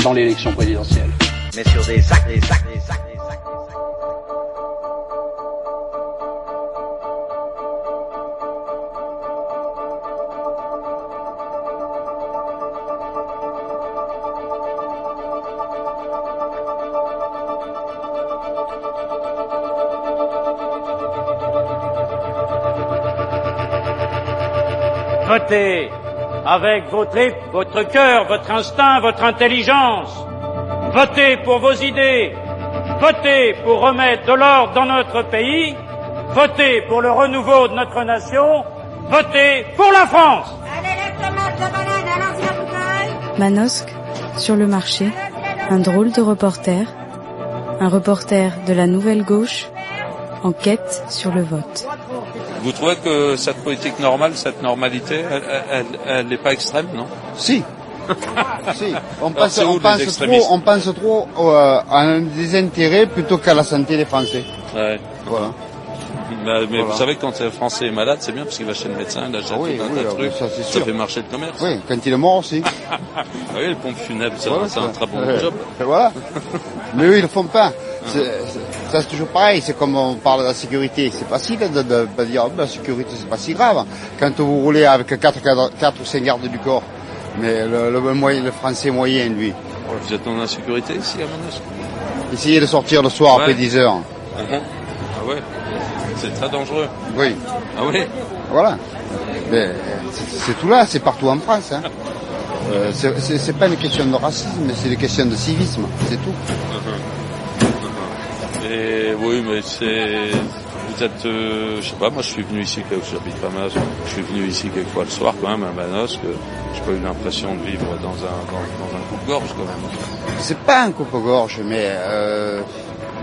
dans l'élection présidentielle. Mais sur des actes, des actes, des actes. Votez avec vos tripes, votre cœur, votre instinct, votre intelligence. Votez pour vos idées. Votez pour remettre de l'ordre dans notre pays. Votez pour le renouveau de notre nation. Votez pour la France. Manosque, sur le marché, un drôle de reporter. Un reporter de la Nouvelle Gauche, en quête sur le vote. Vous trouvez que cette politique normale, cette normalité, elle n'est pas extrême, non? Si. Si. On pense trop à un désintérêt plutôt qu'à la santé des Français. Ouais. Voilà. Mais Voilà. vous savez que quand un Français est malade, c'est bien parce qu'il va chez le médecin, il achète tout un tas de trucs, ça fait marcher le commerce. Oui, quand il est mort aussi. Oui, le pompe funèbre, c'est un très bon job. Voilà. Mais eux, ils le font pas. Ça, c'est toujours pareil. C'est comme on parle de la sécurité. C'est facile de dire la sécurité, c'est pas si grave. Quand vous roulez avec 4 ou 5 gardes du corps. Mais le Français moyen, lui. Vous êtes en insécurité ici à Manosque? Essayez de sortir le soir après 10 heures. Ah ouais. C'est très dangereux. Oui. Ah oui. Voilà. Mais c'est tout là, c'est partout en France. Hein. C'est pas une question de racisme, mais c'est une question de civisme, c'est tout. Et oui, mais vous êtes, je sais pas, moi je suis venu ici, j'habite pas Manosque, je suis venu ici quelques fois le soir quand même à Manosque, j'ai pas eu l'impression de vivre dans un coupe-gorge quand même. C'est pas un coupe-gorge, mais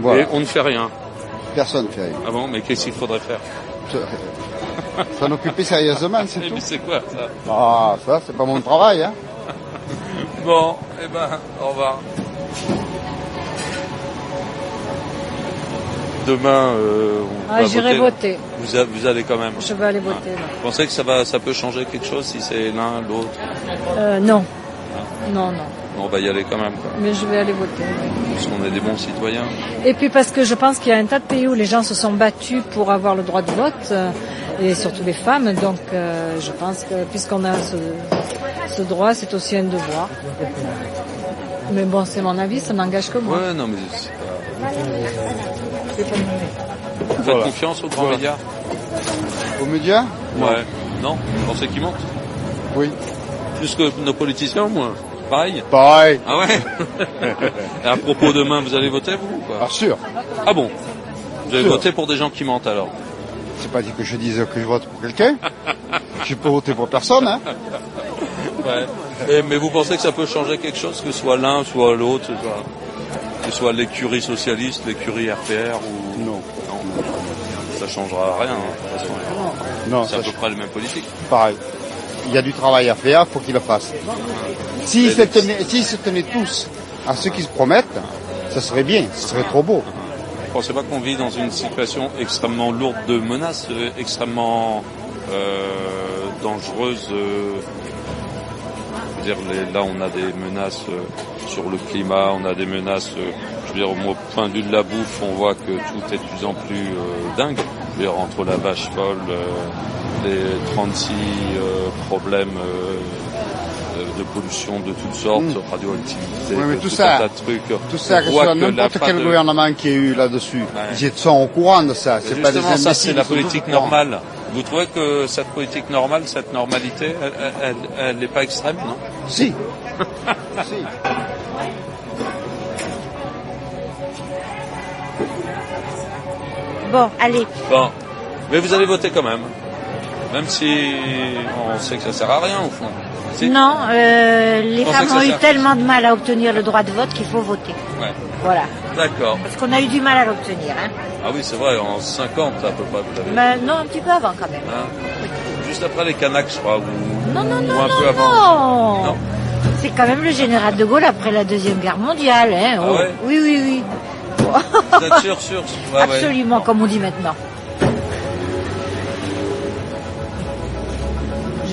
voilà. Et on ne fait rien. Personne ne fait rien. Ah bon, mais qu'est-ce qu'il faudrait faire? S'en occuper sérieusement, c'est tout. Mais c'est quoi ça? Ah, ça, c'est pas mon travail, hein. Bon, eh ben, au revoir. Demain, on va j'irai voter. Vous allez quand même. Je vais aller voter. Vous pensez que ça peut changer quelque chose si c'est l'un, l'autre? Non. Non. On va y aller quand même, quoi. Mais je vais aller voter. Parce qu'on est des bons citoyens. Et puis parce que je pense qu'il y a un tas de pays où les gens se sont battus pour avoir le droit de vote, et surtout les femmes. Donc je pense que puisqu'on a ce droit, c'est aussi un devoir. Mais bon, c'est mon avis, ça n'engage que moi. Ouais, non, mais c'est pas... Vous faites confiance aux grands médias? Aux médias? Ouais. Non? Vous pensez qu'ils mentent? Oui. Plus que nos politiciens, moi? Pareil? Pareil. Ah ouais? Et à propos demain, vous allez voter, vous, ou quoi? Ah, sûr. Ah bon? Vous allez voter pour des gens qui mentent, alors? C'est pas dit que je dise que je vote pour quelqu'un. Je peux voter pour personne, hein. Ouais. Mais vous pensez que ça peut changer quelque chose, que ce soit l'un, soit l'autre, que ce soit l'écurie socialiste, l'écurie RPR ou... Non. Ça changera rien, hein, de toute façon. Non, c'est à peu près le même politique. Pareil. Il y a du travail à faire, faut qu'ils le fassent. S'ils se tenaient tous à ce qu'ils se promettent, ça serait bien, ce serait trop beau. Vous ne pensez pas qu'on vit dans une situation extrêmement lourde de menaces, extrêmement dangereuse? Je veux dire, là, on a des menaces sur le climat, on a des menaces, je veux dire, au point de vue de la bouffe, on voit que tout est de plus en plus dingue. Je veux dire, entre la vache folle, les 36 problèmes de pollution de toutes sortes, radioactivité, oui, mais tout un tas de trucs. Tout ça, que ce soit n'importe quel gouvernement qui ait eu là-dessus, ils sont au courant de ça. C'est pas des imbéciles. Ça, c'est la politique normale. Vous trouvez que cette politique normale, cette normalité, elle n'est pas extrême, non? Si. Si. Bon, allez. Bon. Mais vous allez voter quand même. Même si on sait que ça sert à rien, au fond. Si. Non, les femmes ont eu tellement de mal à obtenir le droit de vote qu'il faut voter. Ouais. Voilà. D'accord. Parce qu'on a eu du mal à l'obtenir. Hein. Ah oui, c'est vrai, en 50 à peu près, vous l'avez. Mais non, un petit peu avant quand même. Hein? Oui. Juste après les Kanaks, je crois, ou un peu avant. Non. C'est quand même le général de Gaulle après la Deuxième Guerre mondiale. Hein. Ah ouais? Oui, oui, oui. Vous êtes sûr ouais, absolument, comme on dit maintenant.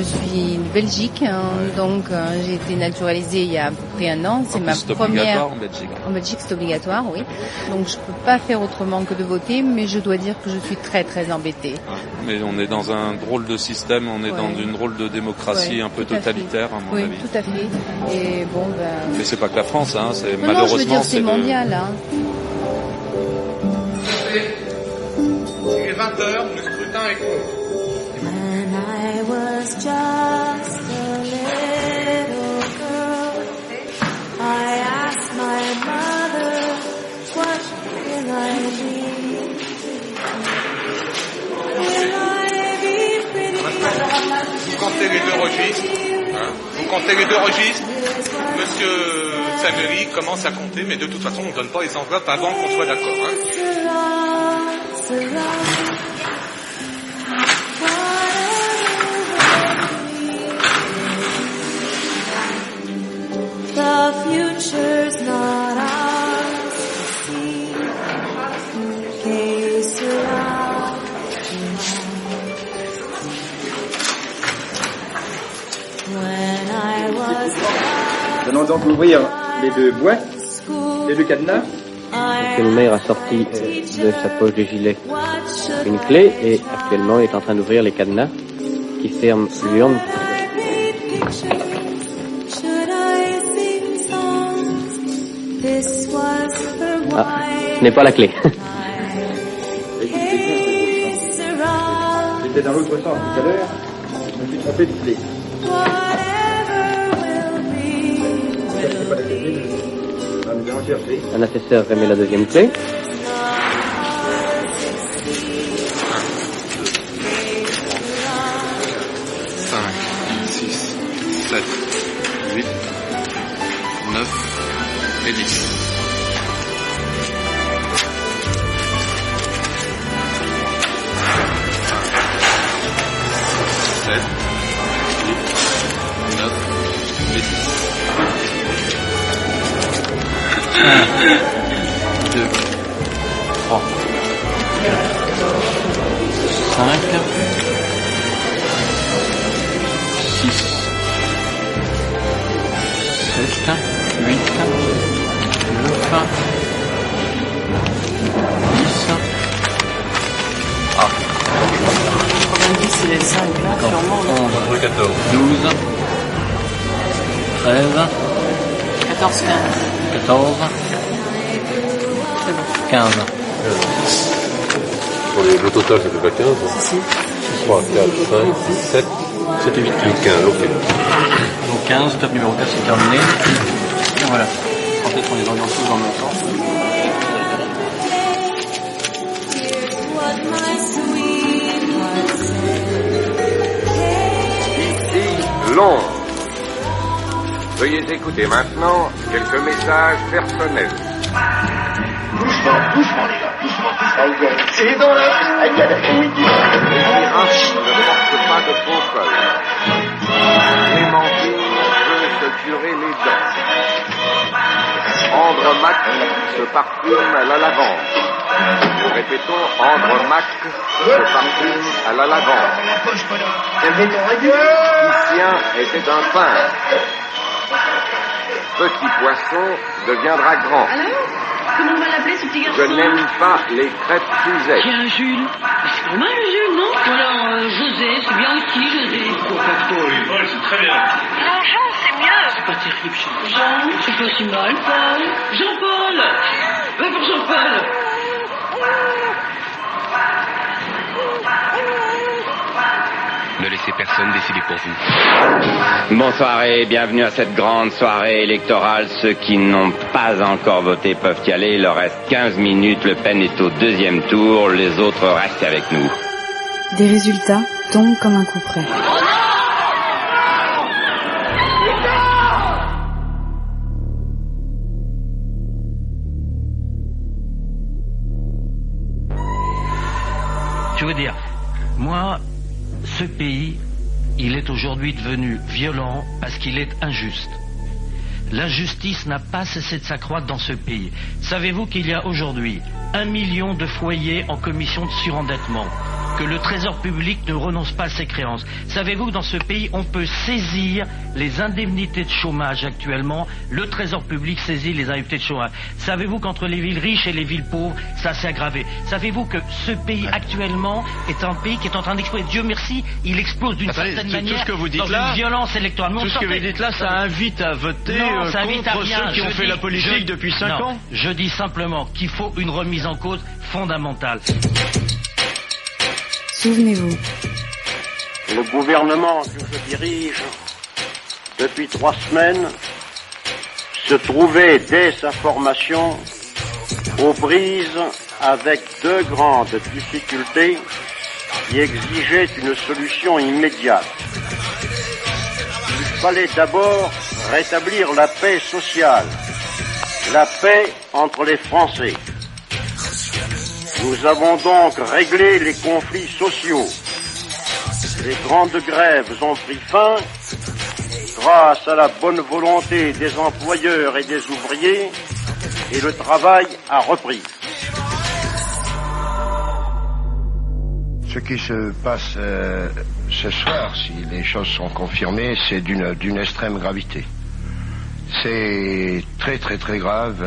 je suis de Belgique, donc j'ai été naturalisée il y a à peu près 1 an. C'est ma première. En Belgique. En Belgique, c'est obligatoire, oui. Donc je peux pas faire autrement que de voter, mais je dois dire que je suis très très embêtée. Mais on est dans un drôle de système, on est dans une drôle de démocratie un peu totalitaire, à mon avis. Oui, tout à fait. Et bon, Mais c'est pas que la France, hein. C'est non, malheureusement. Non, je veux dire, c'est mondial, hein. Il est 20h, le scrutin est clos. When I was just a little girl, I asked my mother, what will I be? Will I be pretty? Vous comptez les 2 registres. Vous comptez les 2 registres. Monsieur Samueli commence à compter, mais de toute façon, on ne donne pas les enveloppes avant qu'on soit d'accord. The future's not ours to see. Que sera when I was Nous allons donc ouvrir les 2 boîtes, les 2 cadenas. Le maire a sorti de sa poche de gilet une clé et actuellement il est en train d'ouvrir les cadenas qui ferment l'urne. Ah, ce n'est pas la clé. J'étais dans l'autre sens tout à l'heure, je me suis trompé de clé. Un assesseur remet la 2e clé. 5, 6, 7, 8, 9 et 10. C'est 5 là, sûrement. 11, 14, 12, 13, 14, 15. 14, 15. Le total, ça fait pas 15 Si. 3, 4, 5, 6, 7, 7 et 8, 15, ok. Donc 15, top numéro 4, c'est terminé. Et voilà. En fait, on les oriente tous dans le même sens. Londres. Veuillez écouter maintenant quelques messages personnels. Doucement les gars, doucement. C'est dans la... Les pirates ne portent pas de faux cols. Clémentine veut se curer les dents. Andromaque se parfume à la lavande. Répétons, Andromaque se parfume à la lavande. Titien était un peintre. Petit poisson deviendra grand. Alors, comment on va l'appeler ce petit garçon? Je n'aime pas les crêpes Suzette. Tiens, Jules. C'est pas mal, Jules, non? Ou alors, José, c'est bien aussi, José. Paul, c'est très bien. Non, Jean, c'est mieux. C'est pas terrible, Jean, c'est pas si mal, Paul. Jean-Paul. Va pour Jean-Paul. Ne laissez personne décider pour vous. Bonsoir et bienvenue à cette grande soirée électorale. Ceux qui n'ont pas encore voté peuvent y aller. Il leur reste 15 minutes. Le Pen est au 2e tour. Les autres restent avec nous. Des résultats tombent comme un coup près. Je veux dire, moi, ce pays, il est aujourd'hui devenu violent parce qu'il est injuste. L'injustice n'a pas cessé de s'accroître dans ce pays. Savez-vous qu'il y a aujourd'hui 1 million de foyers en commission de surendettement, que le trésor public ne renonce pas à ses créances. Savez-vous que dans ce pays, on peut saisir les indemnités de chômage actuellement, le trésor public saisit les indemnités de chômage. Savez-vous qu'entre les villes riches et les villes pauvres, ça s'est aggravé. Savez-vous que ce pays actuellement est un pays qui est en train d'exploser. Dieu merci, il explose d'une certaine manière tout ce que vous dites dans là, une violence électorale. Tout ce que vous dites là, ça invite à voter contre ceux qui ont fait la politique depuis 5 ans. Je dis simplement qu'il faut une remise en cause fondamentale. Souvenez-vous. Le gouvernement que je dirige, depuis 3 semaines, se trouvait dès sa formation aux prises avec 2 grandes difficultés qui exigeaient une solution immédiate. Il fallait d'abord rétablir la paix sociale, la paix entre les Français. Nous avons donc réglé les conflits sociaux. Les grandes grèves ont pris fin grâce à la bonne volonté des employeurs et des ouvriers, et le travail a repris. Ce qui se passe ce soir, si les choses sont confirmées, c'est d'une extrême gravité. C'est très très très grave.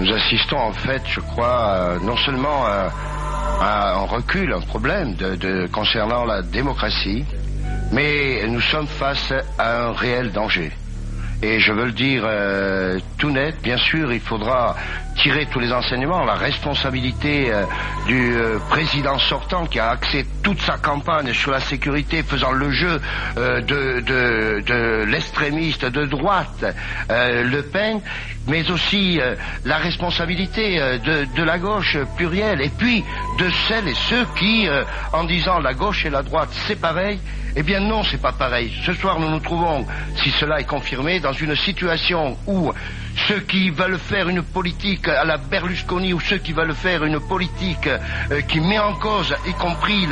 Nous assistons en fait, je crois, non seulement à un recul, un problème concernant la démocratie, mais nous sommes face à un réel danger. Et je veux le dire tout net, bien sûr, il faudra tirer tous les enseignements, la responsabilité du président sortant qui a axé toute sa campagne sur la sécurité, faisant le jeu de l'extrémiste de droite, Le Pen, mais aussi la responsabilité de la gauche plurielle, et puis de celles et ceux qui, en disant la gauche et la droite c'est pareil, eh bien non, c'est pas pareil. Ce soir, nous nous trouvons, si cela est confirmé, dans une situation où ceux qui veulent faire une politique à la Berlusconi ou ceux qui veulent faire une politique qui met en cause, y compris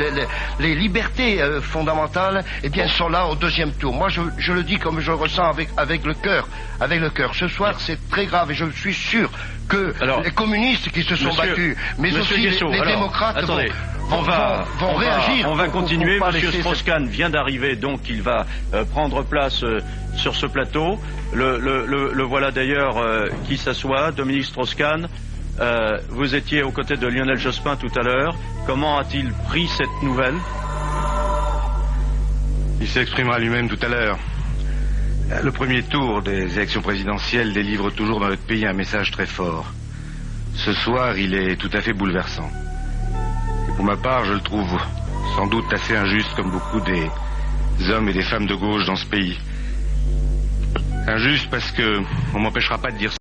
les libertés fondamentales, eh bien sont là au 2e tour. Moi, je le dis comme je le ressens avec le cœur. Avec le cœur. Ce soir, c'est très grave et je suis sûr que les communistes qui se sont battus, mais aussi les démocrates vont réagir. On va continuer. Monsieur Strauss-Kahn vient d'arriver, donc il va prendre place sur ce plateau. Le voilà d'ailleurs qui s'assoit, Dominique Strauss-Kahn. Vous étiez aux côtés de Lionel Jospin tout à l'heure. Comment a-t-il pris cette nouvelle? Il s'exprimera lui-même tout à l'heure. Le premier tour des élections présidentielles délivre toujours dans notre pays un message très fort. Ce soir, il est tout à fait bouleversant. Et pour ma part, je le trouve sans doute assez injuste, comme beaucoup des hommes et des femmes de gauche dans ce pays. Injuste parce que on m'empêchera pas de dire